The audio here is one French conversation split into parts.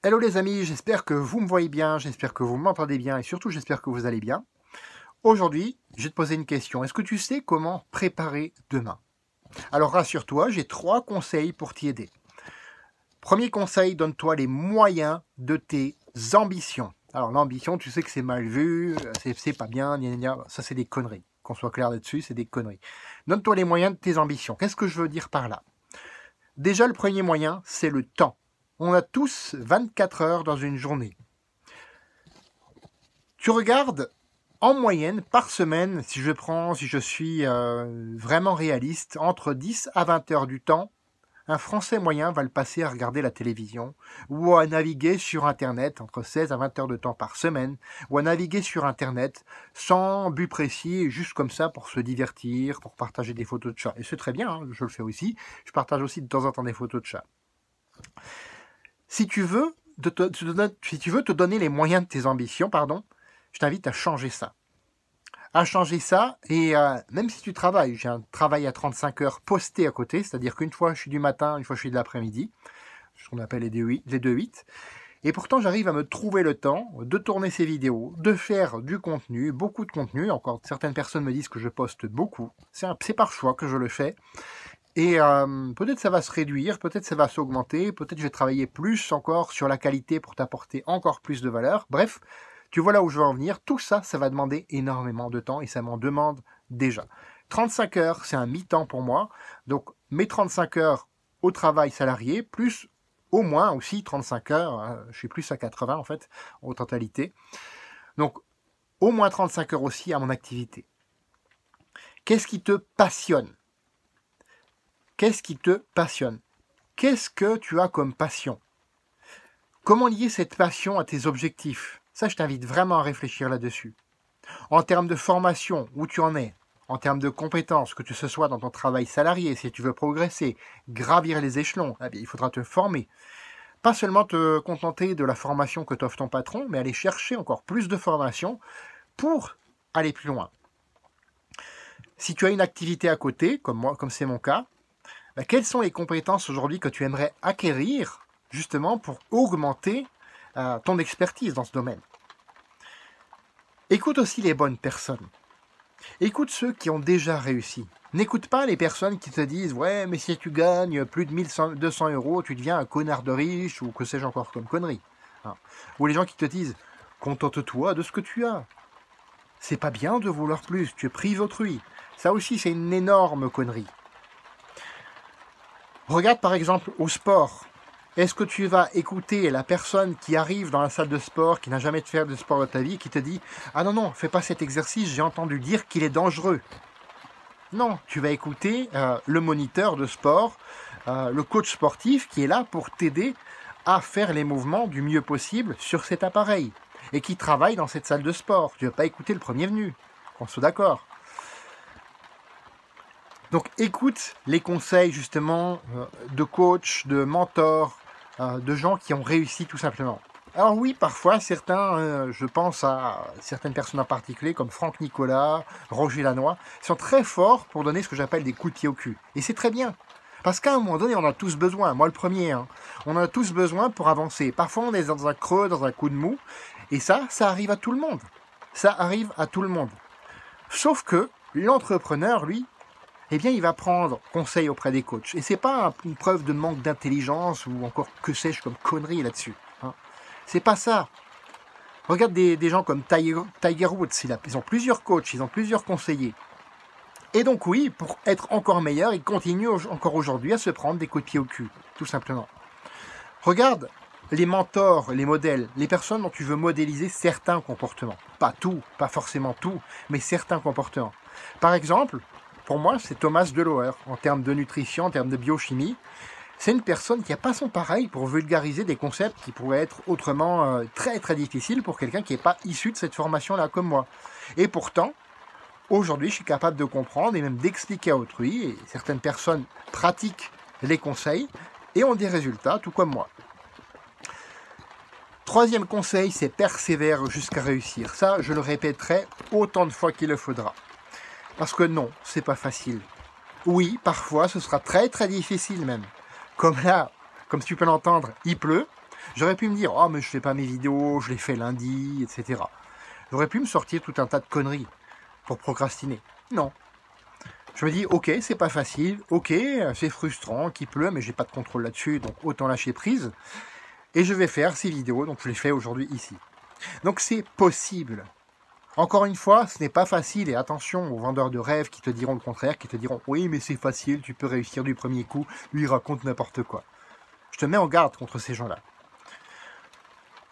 Hello les amis, j'espère que vous me voyez bien, j'espère que vous m'entendez bien et surtout j'espère que vous allez bien. Aujourd'hui, je vais te poser une question. Est-ce que tu sais comment préparer demain? Alors rassure-toi, j'ai 3 conseils pour t'y aider. Premier conseil, donne-toi les moyens de tes ambitions. Alors l'ambition, tu sais que c'est mal vu, c'est pas bien, gna gna gna. Ça c'est des conneries. Qu'on soit clair là-dessus, c'est des conneries. Donne-toi les moyens de tes ambitions. Qu'est-ce que je veux dire par là? Déjà, le premier moyen, c'est le temps. On a tous 24 heures dans une journée. Tu regardes en moyenne par semaine, si je suis vraiment réaliste, entre 10 à 20 heures du temps, un Français moyen va le passer à regarder la télévision ou à naviguer sur Internet entre 16 à 20 heures de temps par semaine ou à naviguer sur Internet sans but précis, juste comme ça pour se divertir, pour partager des photos de chats. Et c'est très bien, hein, je le fais aussi. Je partage aussi de temps en temps des photos de chats. Si tu veux te donner les moyens de tes ambitions, je t'invite à changer ça. Et même si tu travailles, j'ai un travail à 35 heures posté à côté, c'est-à-dire qu'une fois je suis du matin, une fois je suis de l'après-midi, ce qu'on appelle les 2-8, et pourtant j'arrive à me trouver le temps de tourner ces vidéos, de faire du contenu, beaucoup de contenu, encore certaines personnes me disent que je poste beaucoup, c'est par choix que je le fais, et peut-être ça va se réduire, peut-être ça va s'augmenter, peut-être je vais travailler plus encore sur la qualité pour t'apporter encore plus de valeur. Bref, tu vois là où je veux en venir. Tout ça, ça va demander énormément de temps et ça m'en demande déjà. 35 heures, c'est un mi-temps pour moi. Donc mes 35 heures au travail salarié, plus au moins aussi 35 heures, je suis plus à 80 en fait, en totalité. Donc au moins 35 heures aussi à mon activité. Qu'est-ce qui te passionne ? Qu'est-ce qui te passionne? Qu'est-ce que tu as comme passion? Comment lier cette passion à tes objectifs? Ça, je t'invite vraiment à réfléchir là-dessus. En termes de formation, où tu en es? En termes de compétences, que ce soit dans ton travail salarié, si tu veux progresser, gravir les échelons, eh bien, il faudra te former. Pas seulement te contenter de la formation que t'offre ton patron, mais aller chercher encore plus de formation pour aller plus loin. Si tu as une activité à côté, comme moi, comme c'est mon cas, quelles sont les compétences aujourd'hui que tu aimerais acquérir justement pour augmenter ton expertise dans ce domaine? Écoute aussi les bonnes personnes. Écoute ceux qui ont déjà réussi. N'écoute pas les personnes qui te disent « Ouais, mais si tu gagnes plus de 1200 euros, tu deviens un connard de riche » ou que sais-je encore comme connerie. Ou les gens qui te disent « Contente-toi de ce que tu as. C'est pas bien de vouloir plus, tu prives autrui. » Ça aussi, c'est une énorme connerie. Regarde par exemple au sport. Est-ce que tu vas écouter la personne qui arrive dans la salle de sport, qui n'a jamais fait de sport de ta vie, qui te dit « Ah non, fais pas cet exercice, j'ai entendu dire qu'il est dangereux. » Non, tu vas écouter le moniteur de sport, le coach sportif qui est là pour t'aider à faire les mouvements du mieux possible sur cet appareil et qui travaille dans cette salle de sport. Tu ne vas pas écouter le premier venu, qu'on soit d'accord. Donc écoute les conseils justement de coach, de mentors, de gens qui ont réussi tout simplement. Alors oui, parfois certains, je pense à certaines personnes en particulier comme Franck Nicolas, Roger Lannoy, sont très forts pour donner ce que j'appelle des coups de pied au cul. Et c'est très bien. Parce qu'à un moment donné, on a tous besoin, moi le premier, on a tous besoin pour avancer. Parfois on est dans un creux, dans un coup de mou, et ça arrive à tout le monde. Ça arrive à tout le monde. Sauf que l'entrepreneur, lui, eh bien, il va prendre conseil auprès des coachs. Et c'est pas une preuve de manque d'intelligence ou encore que sais-je comme connerie là-dessus. C'est pas ça. Regarde des gens comme Tiger Woods, ils ont plusieurs coachs, ils ont plusieurs conseillers. Et donc oui, pour être encore meilleur, ils continuent encore aujourd'hui à se prendre des coups de pied au cul, tout simplement. Regarde les mentors, les modèles, les personnes dont tu veux modéliser certains comportements. Pas tout, pas forcément tout, mais certains comportements. Par exemple, pour moi, c'est Thomas Delauer, en termes de nutrition, en termes de biochimie. C'est une personne qui n'a pas son pareil pour vulgariser des concepts qui pourraient être autrement très très difficiles pour quelqu'un qui n'est pas issu de cette formation-là comme moi. Et pourtant, aujourd'hui, je suis capable de comprendre et même d'expliquer à autrui, et certaines personnes pratiquent les conseils et ont des résultats, tout comme moi. Troisième conseil, c'est persévère jusqu'à réussir. Ça, je le répéterai autant de fois qu'il le faudra. Parce que non, c'est pas facile. Oui, parfois, ce sera très très difficile même. Comme là, comme tu peux l'entendre, il pleut. J'aurais pu me dire, oh mais je fais pas mes vidéos, je les fais lundi, etc. J'aurais pu me sortir tout un tas de conneries pour procrastiner. Non. Je me dis, ok, c'est pas facile, ok, c'est frustrant, qu'il pleut, mais j'ai pas de contrôle là-dessus, donc autant lâcher prise. Et je vais faire ces vidéos, donc je les fais aujourd'hui ici. Donc c'est possible. Encore une fois, ce n'est pas facile, et attention aux vendeurs de rêves qui te diront le contraire, qui te diront « Oui, mais c'est facile, tu peux réussir du premier coup, lui il raconte n'importe quoi. » Je te mets en garde contre ces gens-là.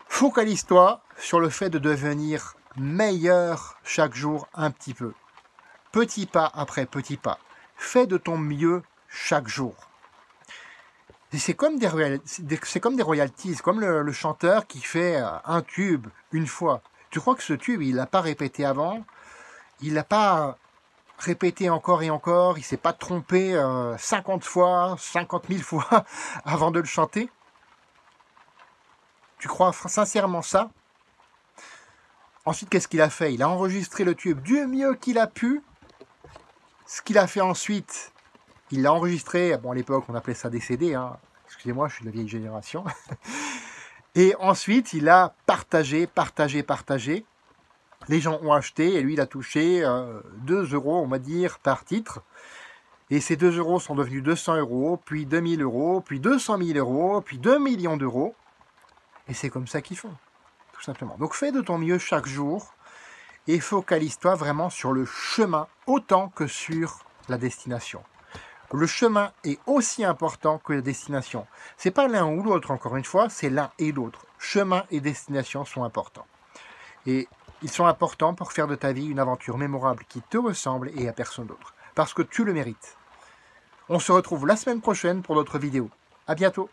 Focalise-toi sur le fait de devenir meilleur chaque jour un petit peu. Petit pas après petit pas. Fais de ton mieux chaque jour. C'est comme des royalties, comme le chanteur qui fait un tube une fois. Tu crois que ce tube, il l'a pas répété avant, il l'a pas répété encore et encore, il s'est pas trompé 50 fois, 50 000 fois avant de le chanter? Tu crois sincèrement ça? Ensuite, qu'est-ce qu'il a fait? Il a enregistré le tube du mieux qu'il a pu. Ce qu'il a fait ensuite, il l'a enregistré, bon à l'époque on appelait ça des CD, hein. Excusez-moi, je suis de la vieille génération. Et ensuite, il a partagé. Les gens ont acheté et lui, il a touché 2 €, on va dire, par titre. Et ces 2 € sont devenus 200 €, puis 2000 €, puis 200 000 €, puis 2 millions d'euros. Et c'est comme ça qu'ils font, tout simplement. Donc fais de ton mieux chaque jour et focalise-toi vraiment sur le chemin autant que sur la destination. Le chemin est aussi important que la destination. C'est pas l'un ou l'autre, encore une fois, c'est l'un et l'autre. Chemin et destination sont importants. Et ils sont importants pour faire de ta vie une aventure mémorable qui te ressemble et à personne d'autre. Parce que tu le mérites. On se retrouve la semaine prochaine pour d'autres vidéos. À bientôt.